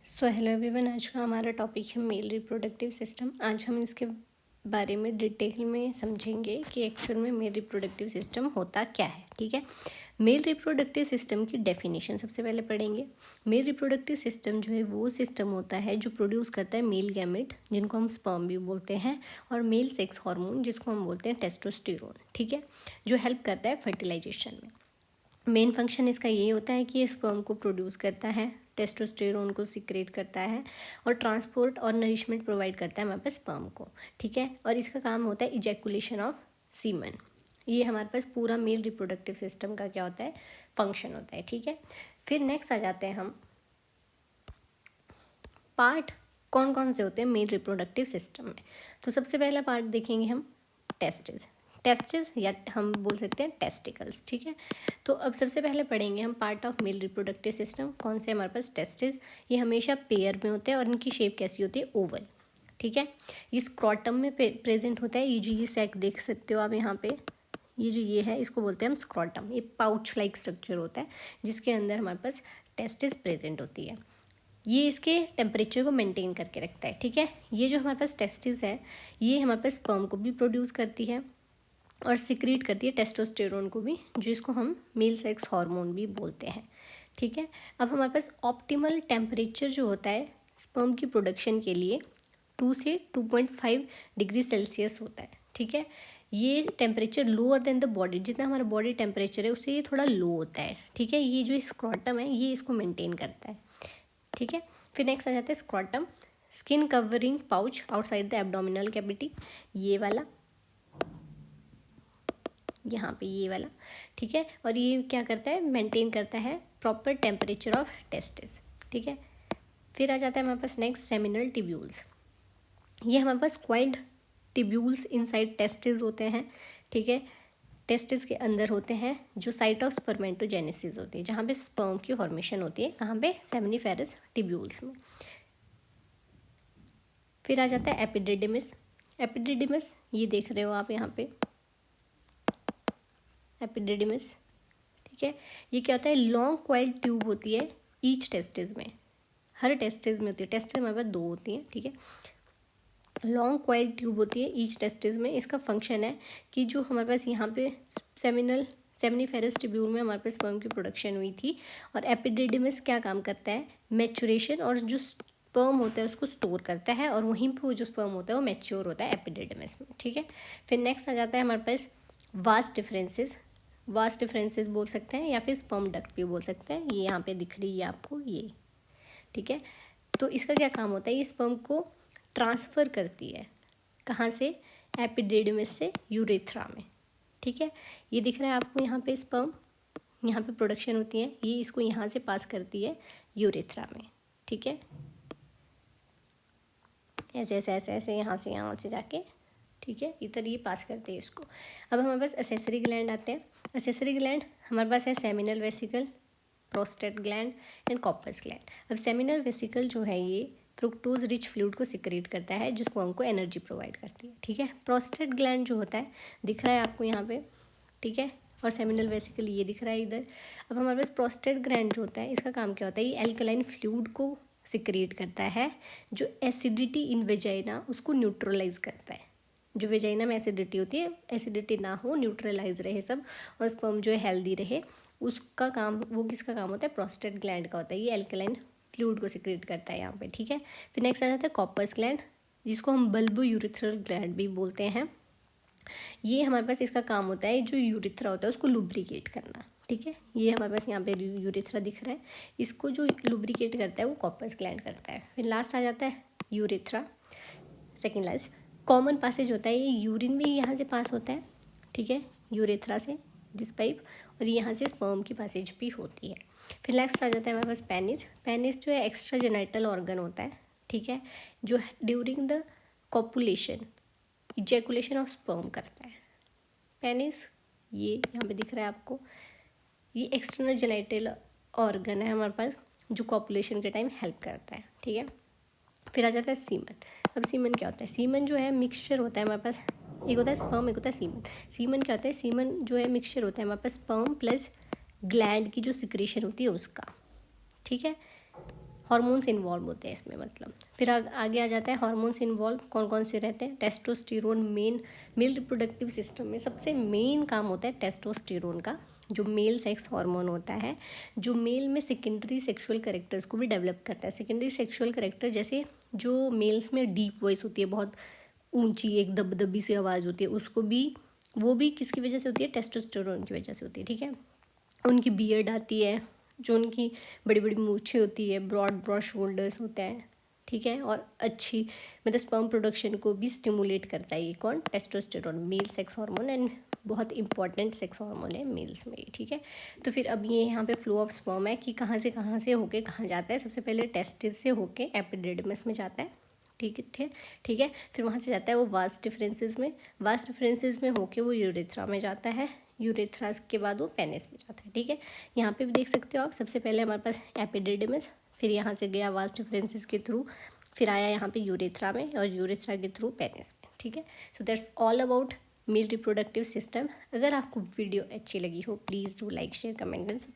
So hello everyone, आज का हमारा टॉपिक है मेल रिप्रोडक्टिव सिस्टम। आज हम इसके बारे में डिटेल में समझेंगे कि एक्चुअल में मेल रिप्रोडक्टिव सिस्टम होता क्या है। ठीक है, मेल रिप्रोडक्टिव सिस्टम की डेफिनेशन सबसे पहले पढ़ेंगे। मेल रिप्रोडक्टिव सिस्टम जो है वो सिस्टम होता है जो प्रोड्यूस करता है मेल गैमेट, जिनको हम स्पर्म भी बोलते हैं, और मेल सेक्स हार्मोन, जिसको हम बोलते हैं टेस्टोस्टेरोन। ठीक है, जो हेल्प करता है फर्टिलाइजेशन में। मेन फंक्शन इसका ये होता है कि ये स्पर्म को प्रोड्यूस करता है, टेस्टोस्टेरोन को सिक्रेट करता है, और ट्रांसपोर्ट और नरिशमेंट प्रोवाइड करता है हमारे पास स्पर्म को। ठीक है, और इसका काम होता है इजैकुलेशन ऑफ सीमन। ये हमारे पास पूरा मेल रिप्रोडक्टिव सिस्टम का क्या होता है, फंक्शन होता है। ठीक है, फिर नेक्स्ट आ जाते हैं हम पार्ट कौन कौन से होते हैं मेल रिप्रोडक्टिव सिस्टम में। तो सबसे पहला पार्ट देखेंगे हम टेस्टिस। टेस्टिस या हम बोल सकते हैं टेस्टिकल्स। ठीक है, तो अब सबसे पहले पढ़ेंगे हम part of male reproductive system कौन से हमारे पास टेस्टिस। ये हमेशा पेयर में होते हैं और इनकी शेप कैसी होती है, ओवल। ठीक है, ये स्क्रॉटम में प्रेजेंट होता है। ये जो ये सैक देख सकते हो आप यहाँ पे, ये जो ये है इसको बोलते हैं हम स्क्रॉटम। ये पाउच लाइक स्ट्रक्चर होता है जिसके अंदर हमारे पास टेस्टिस प्रेजेंट होती है। ये इसके टेम्परेचर को मेंटेन करके रखता है। ठीक है, ये जो हमारे पास टेस्टिस है ये हमारे पास स्पर्म को भी प्रोड्यूस करती है और सिक्रीट करती है टेस्टोस्टेरोन को भी, जिसको हम मेल सेक्स हार्मोन भी बोलते हैं। ठीक है, अब हमारे पास ऑप्टिमल टेम्परेचर जो होता है स्पर्म की प्रोडक्शन के लिए 2 से 2.5 डिग्री सेल्सियस होता है। ठीक है, ये temperature lower than the body, जितना हमारा बॉडी टेम्परेचर है उससे ये थोड़ा लो होता है। ठीक है, ये जो स्क्रॉटम है ये इसको मेंटेन करता है। ठीक है, फिर नेक्स्ट आ जाता है scrotum, skin covering pouch outside the abdominal cavity, ये वाला, यहाँ पे ये वाला। ठीक है, और ये क्या करता है, मेंटेन करता है प्रॉपर टेम्परेचर ऑफ टेस्टिस। ठीक है, फिर आ जाता है हमारे पास नेक्स्ट सेमिनल टिब्यूल्स। ये हमारे पास क्वाइल्ड टिब्यूल्स इनसाइड टेस्टिस होते हैं। ठीक है, टेस्टिस के अंदर होते हैं जो साइट ऑफ स्पर्मेटोजेनेसिस होती है, जहाँ पे स्पर्म की फॉर्मेशन होती है। कहाँ पे, सेमिनिफेरस टिब्यूल्स में। फिर आ जाता है एपिडिडिमिस। एपिडिडिमिस ये देख रहे हो आप यहाँ पे, एपिडिडिमिस। ठीक है, ये क्या होता है, लॉन्ग क्वाइल्ड ट्यूब होती है ईच टेस्टिस में, हर टेस्टिस में होती है। टेस्टिस हमारे पास 2 होती हैं। ठीक है, लॉन्ग क्वाइल्ड ट्यूब होती है ईच टेस्टिस में। इसका फंक्शन है कि जो हमारे पास यहाँ पे सेमिनिफेरस ट्यूब्यूल में हमारे पास स्पर्म की प्रोडक्शन हुई थी, और एपिडिडिमिस क्या काम करता है, मैचुरेशन और जो स्पर्म होता है उसको स्टोर करता है, और वहीं पे वो जो स्पर्म होता है वो मैच्योर होता है एपिडिडिमिस में। ठीक है, फिर नेक्स्ट आ जाता है हमारे पास वास्ट डिफरेंसेस। वास्ट डिफरेंसेस बोल सकते हैं या फिर स्पर्म डक्ट भी बोल सकते हैं। ये यहाँ पे दिख रही है आपको ये। ठीक है, तो इसका क्या काम होता है, ये स्पर्म को ट्रांसफ़र करती है, कहाँ से, एपिडिडिमिस से यूरेथ्रा में। ठीक है, ये दिख रहा है आपको यहाँ पे स्पर्म, यहाँ पे प्रोडक्शन होती है, ये इसको यहाँ से पास करती है यूरेथ्रा में। ठीक है, ऐसे ऐसे ऐसे ऐसे यहाँ से जाके, ठीक है, इधर ये पास करते हैं इसको। अब हमारे पास एसेसरी ग्लैंड आते हैं। एसेसरी ग्लैंड हमारे पास है seminal vesicle, prostate gland and corpus gland. अब सेमिनल वेसिकल जो है ये फ्रुक्टोज रिच फ्लूइड को सिक्रेट करता है, जो स्पर्म को एनर्जी प्रोवाइड करती है। ठीक है, प्रोस्टेट ग्लैंड जो होता है दिख रहा है आपको यहाँ पे। ठीक है, और सेमिनल वेसिकल ये दिख रहा है इधर। अब हमारे पास प्रोस्टेट ग्लैंड जो होता है इसका काम क्या होता है, ये एल्कलाइन फ्लूइड को सिक्रेट करता है, जो एसिडिटी इन वेजाइना उसको न्यूट्रलाइज करता है। जो वेजाइना में एसिडिटी होती है, एसिडिटी ना हो, न्यूट्रलाइज रहे सब, और स्पर्म जो है हेल्दी रहे, उसका काम, वो किसका काम होता है, प्रोस्टेट ग्लैंड का होता है। ये एल्कलाइन फ्लूइड को सिक्रेट करता है यहाँ पे। ठीक है, फिर नेक्स्ट आ जाता है कॉर्पस ग्लैंड, जिसको हम बल्बो यूरिथ्रल ग्लैंड भी बोलते हैं। ये हमारे पास इसका काम होता है, जो यूरिथ्रा होता है उसको लुब्रिकेट करना। ठीक है, ये हमारे पास यहाँ पे यूरिथ्रा दिख रहा है, इसको जो लुब्रिकेट करता है वो कॉर्पस ग्लैंड करता है। फिर लास्ट आ जाता है urethra, second last. Common passage होता है, ये यूरिन भी यहाँ से पास होता है। ठीक है, यूरेथ्रा से दिस पाइप, और यहाँ से स्पर्म की पासेज भी होती है। फिर नेक्स्ट आ जाता है हमारे पास पेनिस। पेनिस जो है एक्स्ट्रा जेनाइटल ऑर्गन होता है। ठीक है, जो during the copulation ejaculation of sperm करता है। पेनिस ये यहाँ पे दिख रहा है आपको, ये एक्सटर्नल जेनाइटल ऑर्गन है हमारे पास, जो कॉपुलेशन के टाइम हेल्प करता है। ठीक है, फिर आ जाता है सीमन। अब सीमन क्या होता है, सीमन जो है मिक्सचर होता है हमारे पास, एक होता है स्पर्म, एक होता है सीमन। सीमन क्या होता है, सीमन जो है मिक्सचर होता है हमारे पास स्पर्म प्लस ग्लैंड की जो सिक्रेशन होती है उसका। ठीक है, हार्मोन्स इन्वॉल्व होते हैं इसमें, मतलब फिर आगे आ जाता है हार्मोन्स इन्वॉल्व कौन कौन से रहते हैं। टेस्टोस्टेरोन मेल रिप्रोडक्टिव सिस्टम में सबसे मेन काम होता है टेस्टोस्टेरोन का, जो मेल सेक्स हार्मोन होता है, जो मेल में सेकेंडरी सेक्सुअल कैरेक्टर्स को भी डेवलप करता है। सेकेंडरी सेक्सुअल कैरेक्टर जैसे जो मेल्स में डीप वॉइस होती है, बहुत ऊंची एक दबदबी सी आवाज़ होती है, उसको भी वो भी किसकी वजह से होती है, टेस्टोस्टेरोन की वजह से होती है, ठीक है। उनकी बियर्ड आती है, जो उनकी बड़ी बड़ी मूछें होती है, ब्रॉड शोल्डर्स होता है, ठीक है। और अच्छी मतलब स्पर्म प्रोडक्शन को भी स्टिमुलेट करता है ये कौन, testosterone, male sex hormone, and बहुत इंपॉर्टेंट सेक्स हार्मोन है मेल्स में, ठीक है। तो फिर अब ये यहाँ पे फ्लो ऑफ स्पर्म है कि कहाँ से होके कहाँ जाता है। सबसे पहले टेस्टिस से होके एपिडिडमस में जाता है, ठीक है। फिर वहाँ से जाता है वो वास्ट डिफरेंसेस में होके वो यूरेथ्रा में जाता है, यूरेथ्रा के बाद वो पेनिस में जाता है, ठीक है। यहाँ पे भी देख सकते हो आप, सबसे पहले हमारे पास एपिडिडमस, फिर यहाँ से गया वास्ट डिफरेंसेस के थ्रू, फिर आया यहाँ पे यूरेथ्रा में, और यूरेथ्रा के थ्रू पेनिस में, ठीक है। So that's all about male reproductive system. अगर आपको वीडियो अच्छी लगी हो, please do like share comment and subscribe.